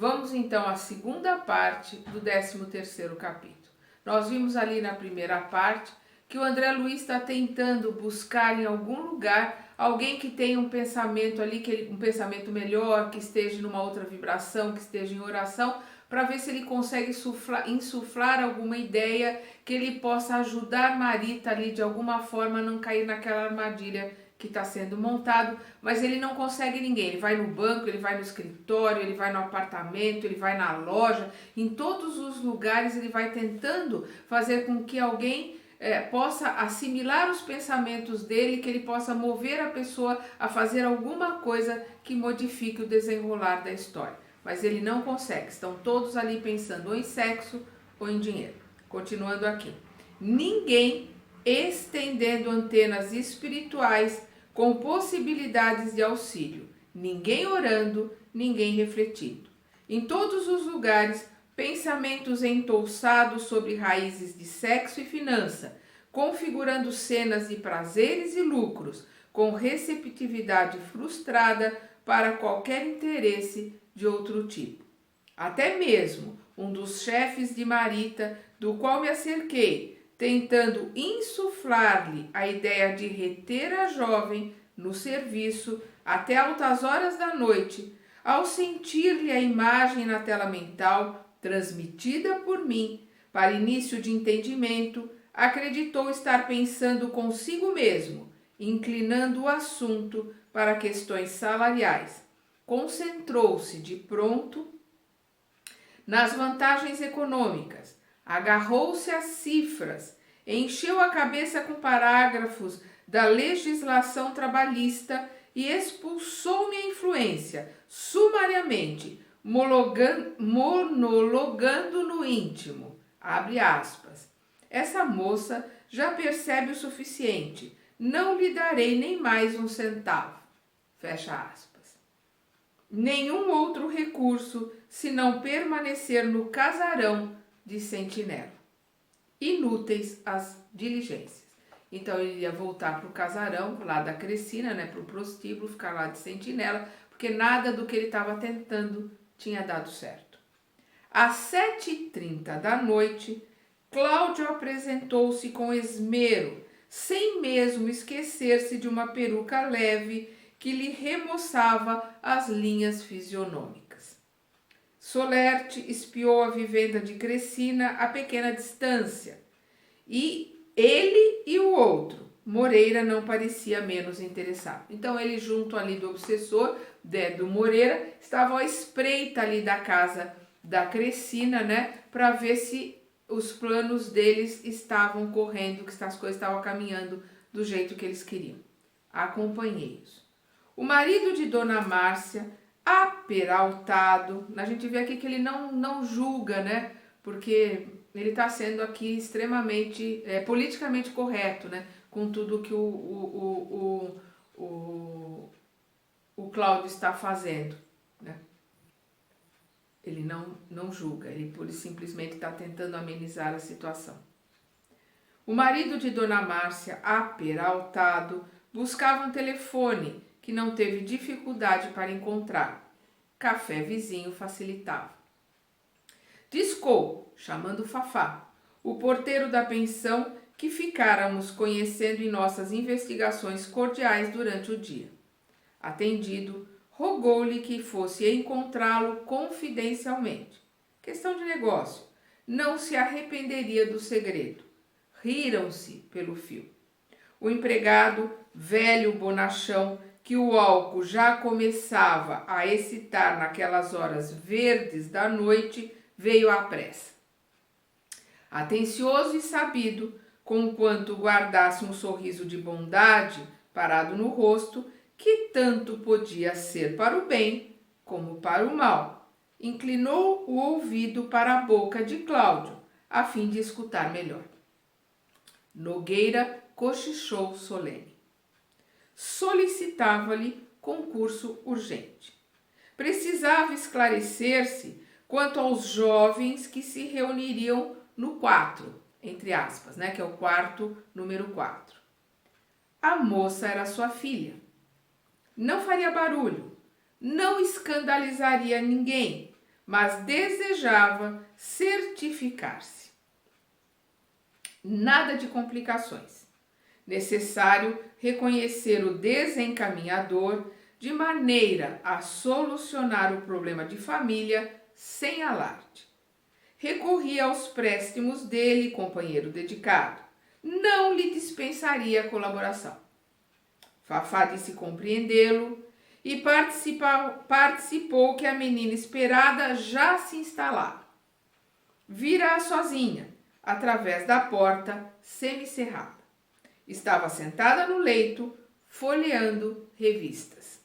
Vamos então à segunda parte do 13º capítulo. Nós vimos ali na primeira parte que o André Luiz está tentando buscar em algum lugar alguém que tenha um pensamento ali, um pensamento melhor, que esteja numa outra vibração, que esteja em oração, para ver se ele consegue insuflar alguma ideia que ele possa ajudar Marita ali de alguma forma a não cair naquela armadilha que está sendo montado, mas ele não consegue ninguém. Ele vai no banco, ele vai no escritório, ele vai no apartamento, ele vai na loja, em todos os lugares ele vai tentando fazer com que alguém possa assimilar os pensamentos dele, que ele possa mover a pessoa a fazer alguma coisa que modifique o desenrolar da história. Mas ele não consegue, estão todos ali pensando ou em sexo ou em dinheiro. Continuando aqui. Ninguém estendendo antenas espirituais com possibilidades de auxílio, ninguém orando, ninguém refletindo. Em todos os lugares, pensamentos entouçados sobre raízes de sexo e finança, configurando cenas de prazeres e lucros, com receptividade frustrada para qualquer interesse de outro tipo. Até mesmo um dos chefes de Marita, do qual me acerquei, tentando insuflar-lhe a ideia de reter a jovem no serviço até altas horas da noite, ao sentir-lhe a imagem na tela mental transmitida por mim para início de entendimento, acreditou estar pensando consigo mesmo, inclinando o assunto para questões salariais. Concentrou-se de pronto nas vantagens econômicas, agarrou-se às cifras, encheu a cabeça com parágrafos da legislação trabalhista e expulsou minha influência, sumariamente, monologando no íntimo. Abre aspas. Essa moça já percebe o suficiente, não lhe darei nem mais um centavo. Fecha aspas. Nenhum outro recurso senão permanecer no casarão de sentinela. Inúteis as diligências. Então ele ia voltar para o casarão lá da Crescina, né, para o prostíbulo, ficar lá de sentinela, porque nada do que ele estava tentando tinha dado certo. Às 7h30 da noite, Cláudio apresentou-se com esmero, sem mesmo esquecer-se de uma peruca leve que lhe remoçava as linhas fisionômicas. Solerte espiou a vivenda de Crescina a pequena distância, e ele e o outro, Moreira, não parecia menos interessado. Então ele, junto ali do obsessor, do Moreira, estavam à espreita ali da casa da Crescina, né, para ver se os planos deles estavam correndo, que as coisas estavam caminhando do jeito que eles queriam. Acompanhei-os. O marido de Dona Márcia, aperaltado, a gente vê aqui que ele não julga, né? Porque ele está sendo aqui extremamente politicamente correto, né? Com tudo que o Cláudio está fazendo, né? Ele não julga, ele pura e simplesmente está tentando amenizar a situação. O marido de Dona Márcia, aperaltado, buscava um telefone que não teve dificuldade para encontrar. Café vizinho facilitava. Discou, chamando Fafá, o porteiro da pensão que ficáramos conhecendo em nossas investigações cordiais durante o dia. Atendido, rogou-lhe que fosse encontrá-lo confidencialmente. Questão de negócio. Não se arrependeria do segredo. Riram-se pelo fio. O empregado, velho bonachão, que o álcool já começava a excitar naquelas horas verdes da noite, veio à pressa. Atencioso e sabido, conquanto guardasse um sorriso de bondade parado no rosto, que tanto podia ser para o bem como para o mal, inclinou o ouvido para a boca de Cláudio, a fim de escutar melhor. Nogueira cochichou solene. Solicitava-lhe concurso urgente. Precisava esclarecer-se quanto aos jovens que se reuniriam no 4, entre aspas, né, que é o quarto número 4. A moça era sua filha. Não faria barulho, não escandalizaria ninguém, mas desejava certificar-se. Nada de complicações. Necessário reconhecer o desencaminhador de maneira a solucionar o problema de família sem alarde. Recorri aos préstimos dele, companheiro dedicado. Não lhe dispensaria a colaboração. Fafá disse compreendê-lo e participou que a menina esperada já se instalava. Vira-a sozinha, através da porta semicerrada. Estava sentada no leito, folheando revistas.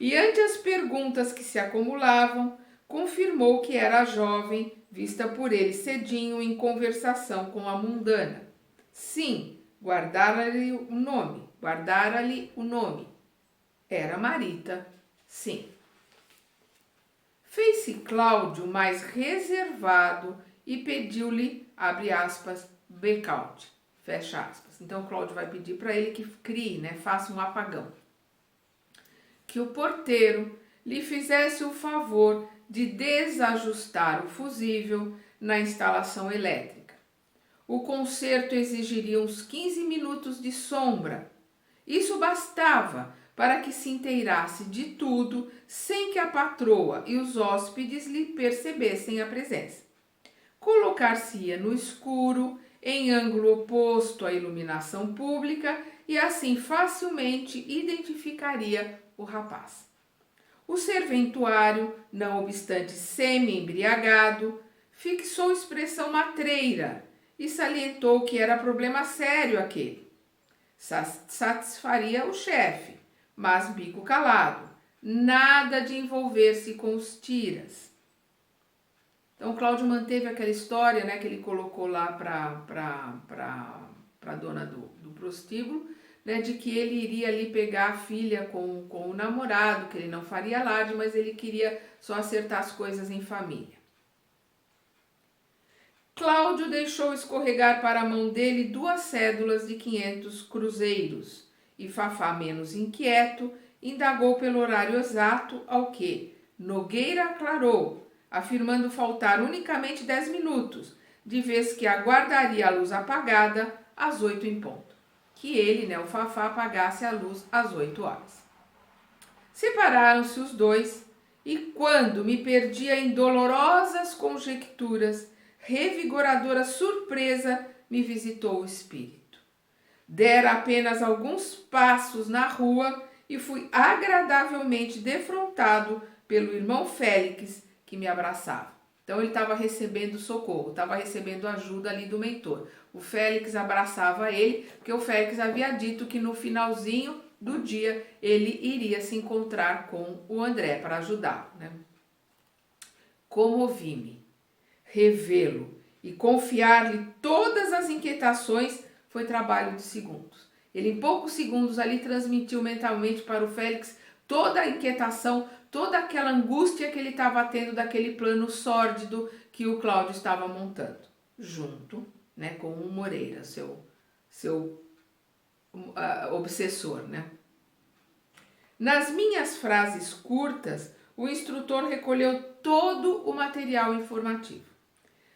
E ante as perguntas que se acumulavam, confirmou que era a jovem vista por ele cedinho em conversação com a mundana. Sim, guardara-lhe o nome. Era Marita, sim. Fez-se Cláudio mais reservado e pediu-lhe, abre aspas, blackout, fecha aspas. Então Cláudio vai pedir para ele que crie, faça um apagão. Que o porteiro lhe fizesse o favor de desajustar o fusível na instalação elétrica. O conserto exigiria uns 15 minutos de sombra. Isso bastava para que se inteirasse de tudo sem que a patroa e os hóspedes lhe percebessem a presença. Colocar-se-ia no escuro, em ângulo oposto à iluminação pública, e assim facilmente identificaria o rapaz. O serventuário, não obstante semi-embriagado, fixou expressão matreira e salientou que era problema sério aquele. Satisfaria o chefe, mas bico calado, nada de envolver-se com os tiras. Então Cláudio manteve aquela história, que ele colocou lá para a dona do prostíbulo, de que ele iria ali pegar a filha com o namorado, que ele não faria alarde, mas ele queria só acertar as coisas em família. Cláudio deixou escorregar para a mão dele 2 cédulas de 500 cruzeiros e Fafá, menos inquieto, indagou pelo horário exato, ao que Nogueira aclarou, afirmando faltar unicamente 10 minutos, de vez que aguardaria a luz apagada às 8 em ponto. Que ele, o Fafá, apagasse a luz às 8 horas. Separaram-se os dois e, quando me perdia em dolorosas conjecturas, revigoradora surpresa me visitou o espírito. Dera apenas alguns passos na rua e fui agradavelmente defrontado pelo irmão Félix, que me abraçava. Então ele estava recebendo socorro, estava recebendo ajuda ali do mentor. O Félix abraçava ele, porque o Félix havia dito que no finalzinho do dia ele iria se encontrar com o André para ajudá-lo. Comovi-me, revê-lo e confiar-lhe todas as inquietações foi trabalho de segundos. Ele em poucos segundos ali transmitiu mentalmente para o Félix toda a inquietação, toda aquela angústia que ele estava tendo daquele plano sórdido que o Cláudio estava montando, junto com o Moreira, seu obsessor. Nas minhas frases curtas, o instrutor recolheu todo o material informativo.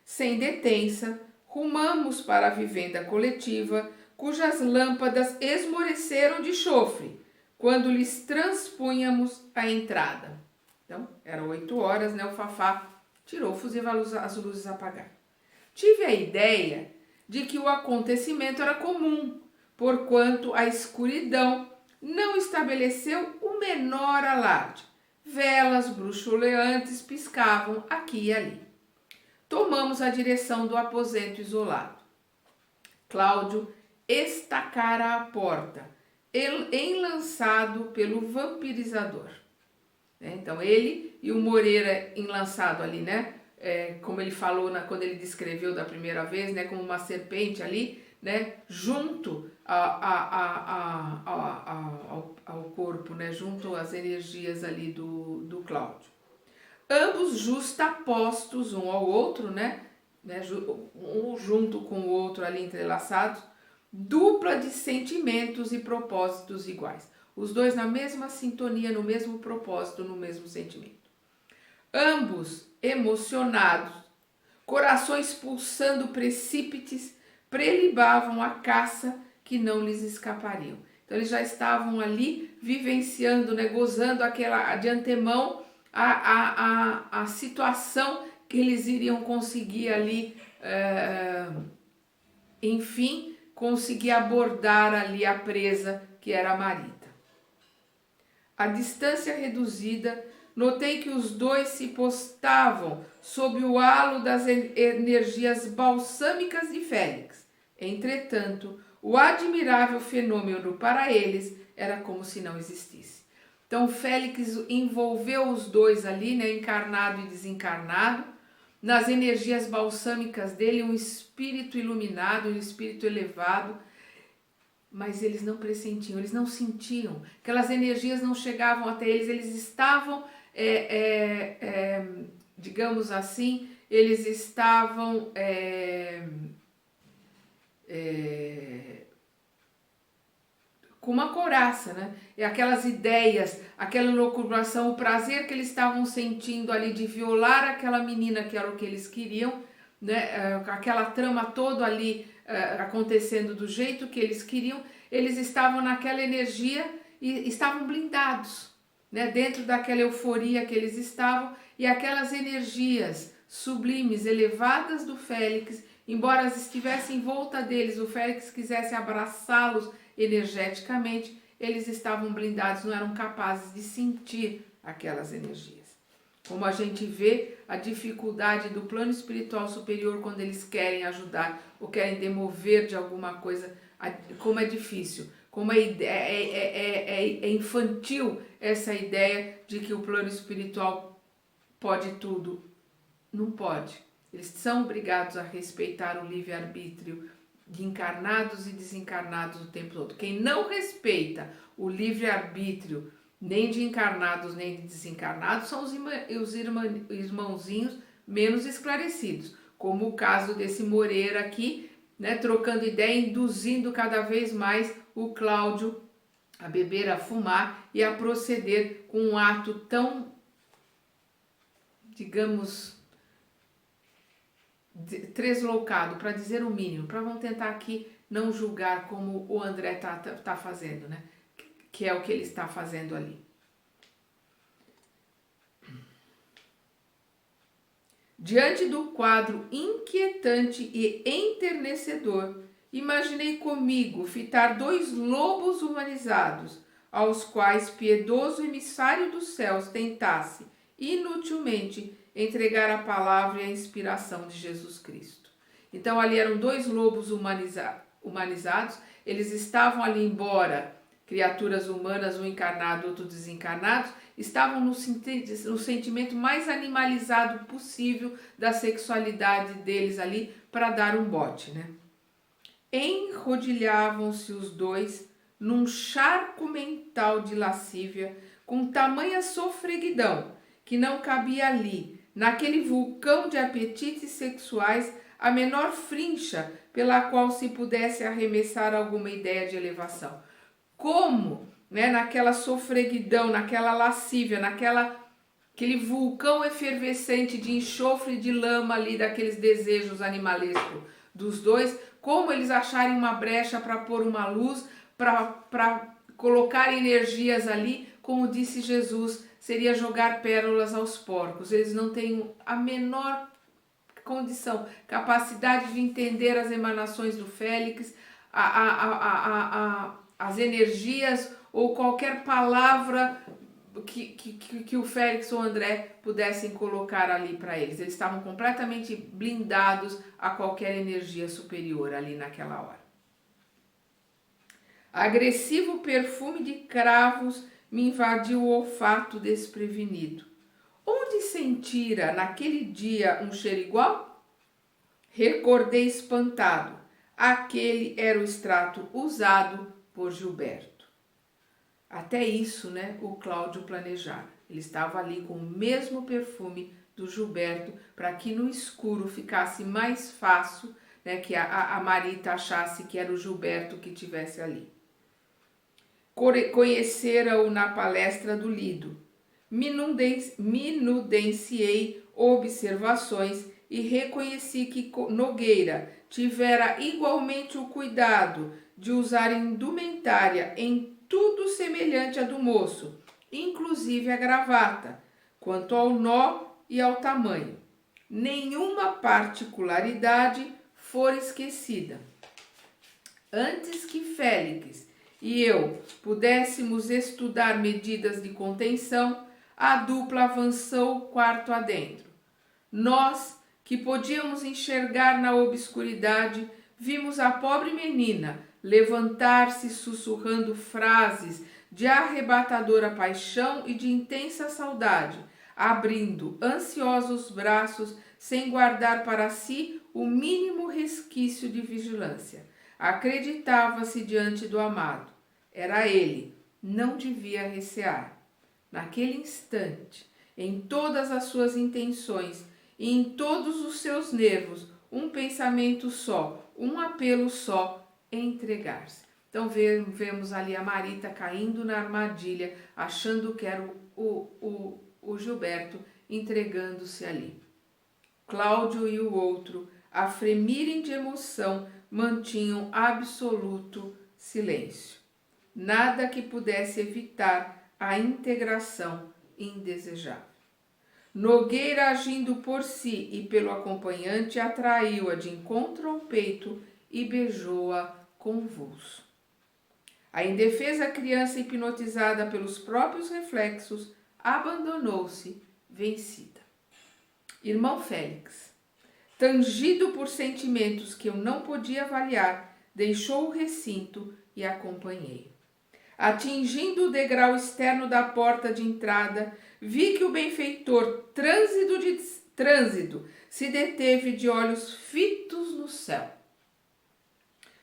Sem detença, rumamos para a vivenda coletiva, cujas lâmpadas esmoreceram de chofre, quando lhes transpunhamos a entrada. Então, eram 8 horas, o Fafá tirou o fusível, as luzes apagaram. Tive a ideia de que o acontecimento era comum, porquanto a escuridão não estabeleceu o menor alarde. Velas bruxuleantes piscavam aqui e ali. Tomamos a direção do aposento isolado. Cláudio estacara a porta, enlaçado pelo vampirizador. Então ele e o Moreira enlaçado ali, como ele falou quando ele descreveu da primeira vez, como uma serpente ali, junto ao corpo, junto às energias ali do Cláudio. Ambos justapostos um ao outro, um junto com o outro ali entrelaçados, dupla de sentimentos e propósitos iguais. Os dois na mesma sintonia, no mesmo propósito, no mesmo sentimento. Ambos emocionados, corações pulsando precípites, prelibavam a caça que não lhes escapariam. Então eles já estavam ali vivenciando, né, gozando aquela de antemão a situação que eles iriam conseguir ali, enfim, conseguir abordar ali a presa que era a Marita. A distância reduzida, notei que os dois se postavam sob o halo das energias balsâmicas de Félix. Entretanto, o admirável fenômeno para eles era como se não existisse. Então, Félix envolveu os dois ali, né, encarnado e desencarnado, nas energias balsâmicas dele, um espírito iluminado, um espírito elevado, mas eles não pressentiam, eles não sentiam, aquelas energias não chegavam até eles, eles estavam, digamos assim, eles estavam com uma couraça, né? E aquelas ideias, aquela loucuração, o prazer que eles estavam sentindo ali de violar aquela menina que era o que eles queriam, né? Aquela trama toda ali acontecendo do jeito que eles queriam, eles estavam naquela energia e estavam blindados, né? Dentro daquela euforia que eles estavam, e aquelas energias sublimes, elevadas do Félix, embora estivessem em volta deles, o Félix quisesse abraçá-los energeticamente, eles estavam blindados, não eram capazes de sentir aquelas energias. Como a gente vê a dificuldade do plano espiritual superior quando eles querem ajudar ou querem demover de alguma coisa, como é difícil, como é infantil essa ideia de que o plano espiritual pode tudo. Não pode. Eles são obrigados a respeitar o livre-arbítrio de encarnados e desencarnados o tempo todo. Quem não respeita o livre-arbítrio nem de encarnados nem de desencarnados são os irmãozinhos menos esclarecidos, como o caso desse Moreira aqui, né, trocando ideia, induzindo cada vez mais o Cláudio a beber, a fumar e a proceder com um ato tão, digamos, deslocado, para dizer o mínimo, para vamos tentar aqui não julgar como o André tá fazendo, né? Que é o que ele está fazendo ali. Diante do quadro inquietante e enternecedor, imaginei comigo fitar dois lobos humanizados, aos quais piedoso emissário dos céus tentasse, inutilmente, entregar a palavra e a inspiração de Jesus Cristo. Então ali eram dois lobos humanizados, eles estavam ali, embora criaturas humanas, um encarnado, outro desencarnado, estavam no sentimento mais animalizado possível da sexualidade deles ali para dar um bote, né? Enrodilhavam-se os dois num charco mental de lascívia com tamanha sofreguidão que não cabia ali, naquele vulcão de apetites sexuais, a menor frincha pela qual se pudesse arremessar alguma ideia de elevação. Como, né, naquela sofreguidão, naquela lascívia, aquele vulcão efervescente de enxofre e de lama ali, daqueles desejos animalescos dos dois, como eles acharem uma brecha para pôr uma luz, para colocar energias ali, como disse Jesus, seria jogar pérolas aos porcos. Eles não têm a menor condição, capacidade de entender as emanações do Félix, as energias ou qualquer palavra que o Félix ou o André pudessem colocar ali para eles. Eles estavam completamente blindados a qualquer energia superior ali naquela hora. Agressivo perfume de cravos me invadiu o olfato desprevenido. Onde sentira naquele dia um cheiro igual? Recordei espantado. Aquele era o extrato usado por Gilberto. Até isso, né, o Cláudio planejava. Ele estava ali com o mesmo perfume do Gilberto para que no escuro ficasse mais fácil, né, que a Marita achasse que era o Gilberto que estivesse ali. Conhecera-o na palestra do Lido. minudenciei observações e reconheci que Nogueira tivera igualmente o cuidado de usar indumentária em tudo semelhante à do moço, inclusive a gravata, quanto ao nó e ao tamanho. Nenhuma particularidade for esquecida. Antes que Félix e eu pudéssemos estudar medidas de contenção, a dupla avançou quarto adentro. Nós, que podíamos enxergar na obscuridade, vimos a pobre menina levantar-se sussurrando frases de arrebatadora paixão e de intensa saudade, abrindo ansiosos braços sem guardar para si o mínimo resquício de vigilância. Acreditava-se diante do amado. Era ele, não devia recear. Naquele instante, em todas as suas intenções e em todos os seus nervos, um pensamento só, um apelo só, entregar-se. Então vemos ali a Marita caindo na armadilha, achando que era o Gilberto entregando-se ali. Cláudio e o outro, a fremirem de emoção, mantinham absoluto silêncio. Nada que pudesse evitar a integração indesejável. Nogueira, agindo por si e pelo acompanhante, atraiu-a de encontro ao peito e beijou-a convulso. A indefesa criança, hipnotizada pelos próprios reflexos, abandonou-se vencida. Irmão Félix, tangido por sentimentos que eu não podia avaliar, deixou o recinto e acompanhei. Atingindo o degrau externo da porta de entrada, vi que o benfeitor, trânsito, se deteve de olhos fitos no céu.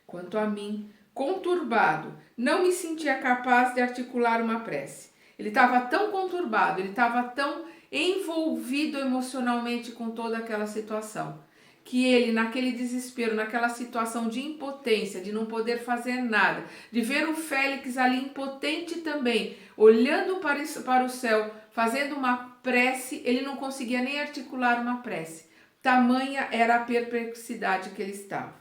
Quanto a mim, conturbado, não me sentia capaz de articular uma prece. Ele estava tão conturbado, ele estava tão envolvido emocionalmente com toda aquela situação, que ele, naquele desespero, naquela situação de impotência, de não poder fazer nada, de ver o Félix ali impotente também, olhando para o céu, fazendo uma prece, ele não conseguia nem articular uma prece. Tamanha era a perplexidade que ele estava.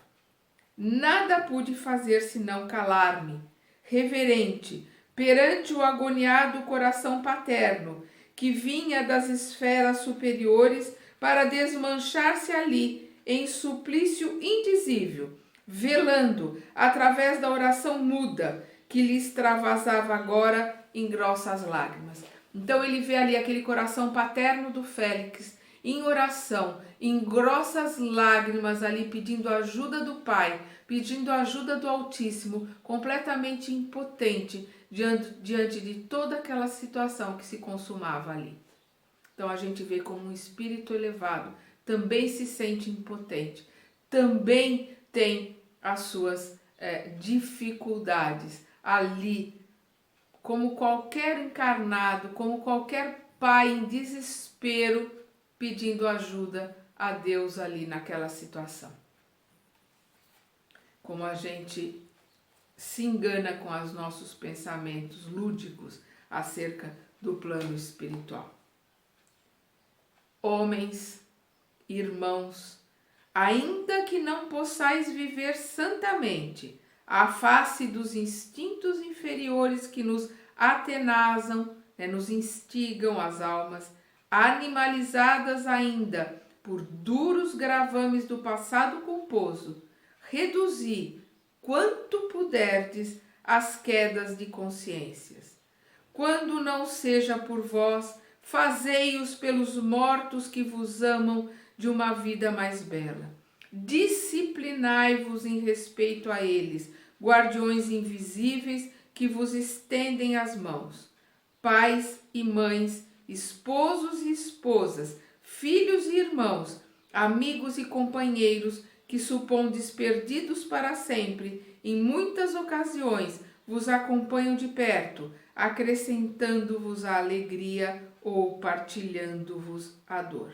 Nada pude fazer senão calar-me, reverente, perante o agoniado coração paterno, que vinha das esferas superiores para desmanchar-se ali em suplício indizível, velando através da oração muda que lhe extravasava agora em grossas lágrimas. Então ele vê ali aquele coração paterno do Félix em oração, em grossas lágrimas ali, pedindo ajuda do Pai, pedindo ajuda do Altíssimo, completamente impotente diante de toda aquela situação que se consumava ali. Então a gente vê como um espírito elevado também se sente impotente, também tem as suas dificuldades ali, como qualquer encarnado, como qualquer pai em desespero, pedindo ajuda a Deus ali naquela situação. Como a gente se engana com os nossos pensamentos lúdicos acerca do plano espiritual. Homens, irmãos, ainda que não possais viver santamente, à face dos instintos inferiores que nos atenazam, nos instigam as almas, animalizadas ainda por duros gravames do passado culposo, reduzi, quanto puderdes, as quedas de consciências. Quando não seja por vós, fazei-os pelos mortos que vos amam de uma vida mais bela. Disciplinai-vos em respeito a eles, guardiões invisíveis que vos estendem as mãos. Pais e mães, esposos e esposas, filhos e irmãos, amigos e companheiros, que supondes perdidos para sempre, em muitas ocasiões vos acompanham de perto, acrescentando-vos a alegria ou partilhando-vos a dor.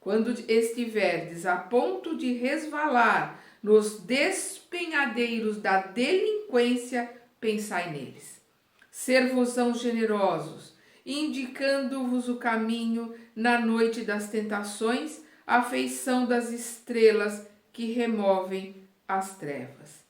Quando estiverdes a ponto de resvalar nos despenhadeiros da delinquência, pensai neles. Ser-vos-ão generosos indicando-vos o caminho na noite das tentações, à feição das estrelas que removem as trevas.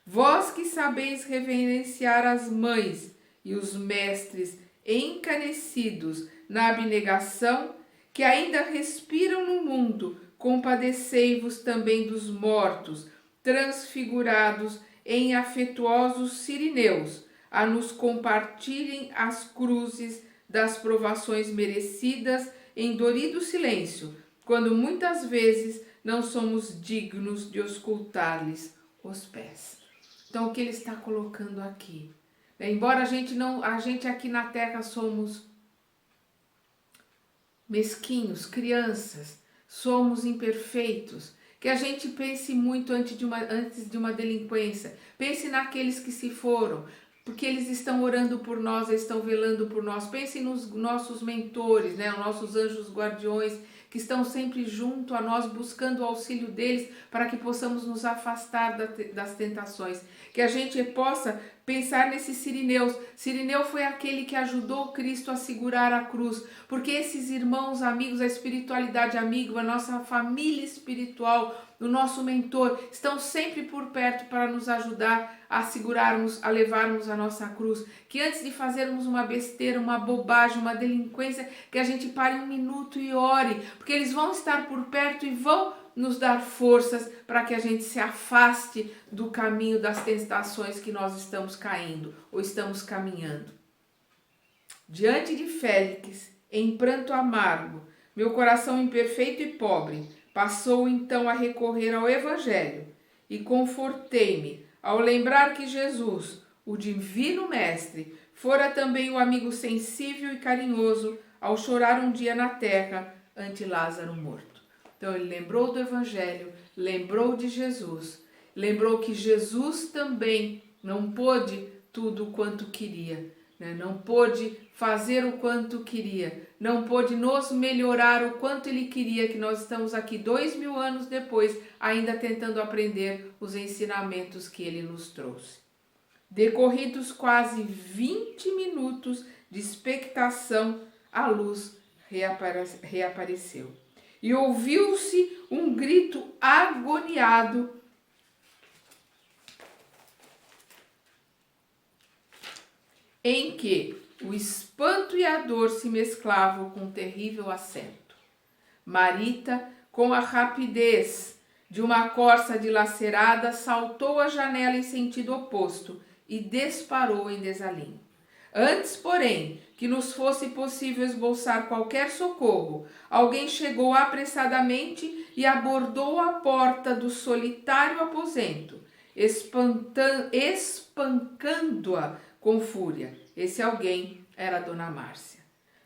Vós que sabeis reverenciar as mães e os mestres encanecidos na abnegação, que ainda respiram no mundo, compadecei-vos também dos mortos, transfigurados em afetuosos sirineus, a nos compartilhem as cruzes das provações merecidas em dorido silêncio, quando muitas vezes não somos dignos de auscultar-lhes os pés. Então, o que ele está colocando aqui? Embora a gente aqui na Terra somos mesquinhos, crianças, somos imperfeitos, que a gente pense muito antes de uma delinquência, pense naqueles que se foram, porque eles estão orando por nós, eles estão velando por nós. Pense nos nossos mentores, né, os nossos anjos guardiões, que estão sempre junto a nós, buscando o auxílio deles, para que possamos nos afastar das tentações. Que a gente possa pensar nesses sirineus. Sirineu foi aquele que ajudou Cristo a segurar a cruz, porque esses irmãos, amigos, a espiritualidade amiga, a nossa família espiritual, o nosso mentor, estão sempre por perto para nos ajudar a segurarmos, a levarmos a nossa cruz. Que antes de fazermos uma besteira, uma bobagem, uma delinquência, que a gente pare um minuto e ore, porque eles vão estar por perto e vão nos dar forças para que a gente se afaste do caminho das tentações que nós estamos caindo ou estamos caminhando. Diante de Félix, em pranto amargo, meu coração imperfeito e pobre passou então a recorrer ao Evangelho e confortei-me ao lembrar que Jesus, o divino Mestre, fora também o amigo sensível e carinhoso ao chorar um dia na terra ante Lázaro morto. Então ele lembrou do Evangelho, lembrou de Jesus, lembrou que Jesus também não pôde tudo quanto queria, né? Não pôde fazer o quanto queria, não pôde nos melhorar o quanto ele queria, que nós estamos aqui 2000 anos depois, ainda tentando aprender os ensinamentos que ele nos trouxe. Decorridos quase 20 minutos de expectação, a luz reapareceu. E ouviu-se um grito agoniado em que o espanto e a dor se mesclavam com um terrível acento. Marita, com a rapidez de uma corça dilacerada, saltou a janela em sentido oposto e disparou em desalinho. Antes, porém, que nos fosse possível esboçar qualquer socorro, alguém chegou apressadamente e abordou a porta do solitário aposento, espancando-a com fúria. Esse alguém era Dona Márcia.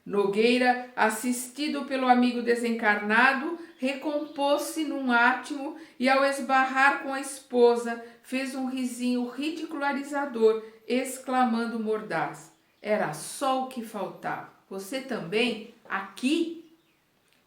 Nogueira, assistido pelo amigo desencarnado, recompôs-se num átimo e, ao esbarrar com a esposa, fez um risinho ridicularizador, exclamando mordaz: era só o que faltava. Você também? Aqui?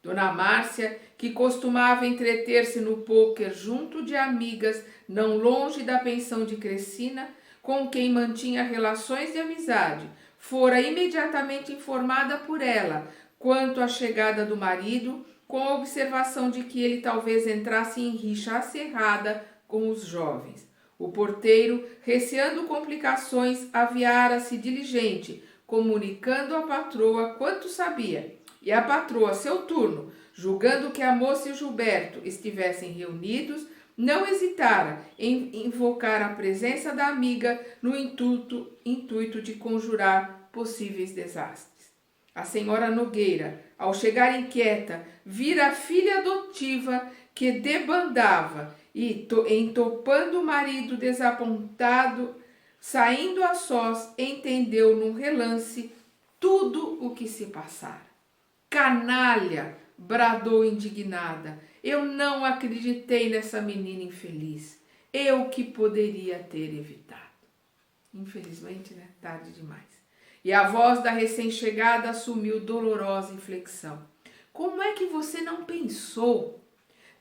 Dona Márcia, que costumava entreter-se no pôquer junto de amigas, não longe da pensão de Crescina, com quem mantinha relações de amizade, fora imediatamente informada por ela quanto à chegada do marido, com a observação de que ele talvez entrasse em rixa acirrada com os jovens. O porteiro, receando complicações, aviara-se diligente, comunicando à patroa quanto sabia. E a patroa, a seu turno, julgando que a moça e o Gilberto estivessem reunidos, não hesitara em invocar a presença da amiga no intuito de conjurar possíveis desastres. A senhora Nogueira, ao chegar inquieta, vira a filha adotiva que debandava e, entopando o marido desapontado, saindo a sós, entendeu num relance tudo o que se passara. Canalha! Bradou indignada. Eu não acreditei nessa menina infeliz. Eu que poderia ter evitado. Infelizmente, né? Tarde demais. E a voz da recém-chegada assumiu dolorosa inflexão. Como é que você não pensou?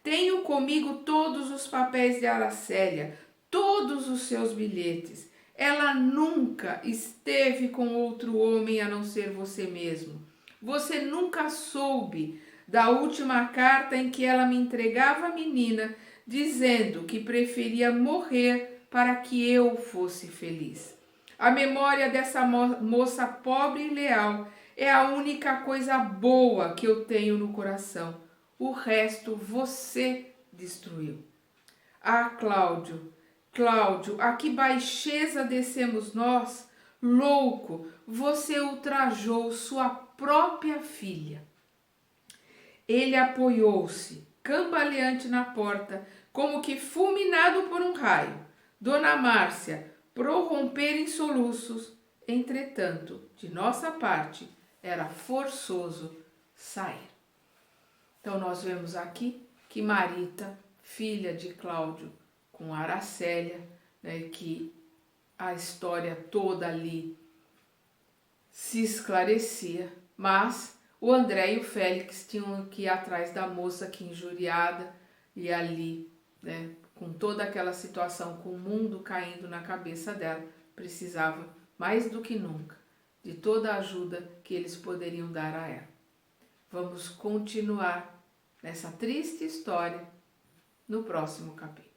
Tenho comigo todos os papéis de Aracélia, todos os seus bilhetes. Ela nunca esteve com outro homem a não ser você mesmo. Você nunca soube da última carta em que ela me entregava a menina, dizendo que preferia morrer para que eu fosse feliz. A memória dessa moça pobre e leal é a única coisa boa que eu tenho no coração. O resto você destruiu. Ah, Cláudio, Cláudio, a que baixeza descemos nós? Louco, você ultrajou sua própria filha. Ele apoiou-se, cambaleante na porta, como que fulminado por um raio. Dona Márcia prorromper em soluços. Entretanto, de nossa parte, era forçoso sair. Então, nós vemos aqui que Marita, filha de Cláudio com Aracélia, né, que a história toda ali se esclarecia, mas o André e o Félix tinham que ir atrás da moça que injuriada e ali, né, com toda aquela situação, com o mundo caindo na cabeça dela, precisava mais do que nunca de toda a ajuda que eles poderiam dar a ela. Vamos continuar nessa triste história no próximo capítulo.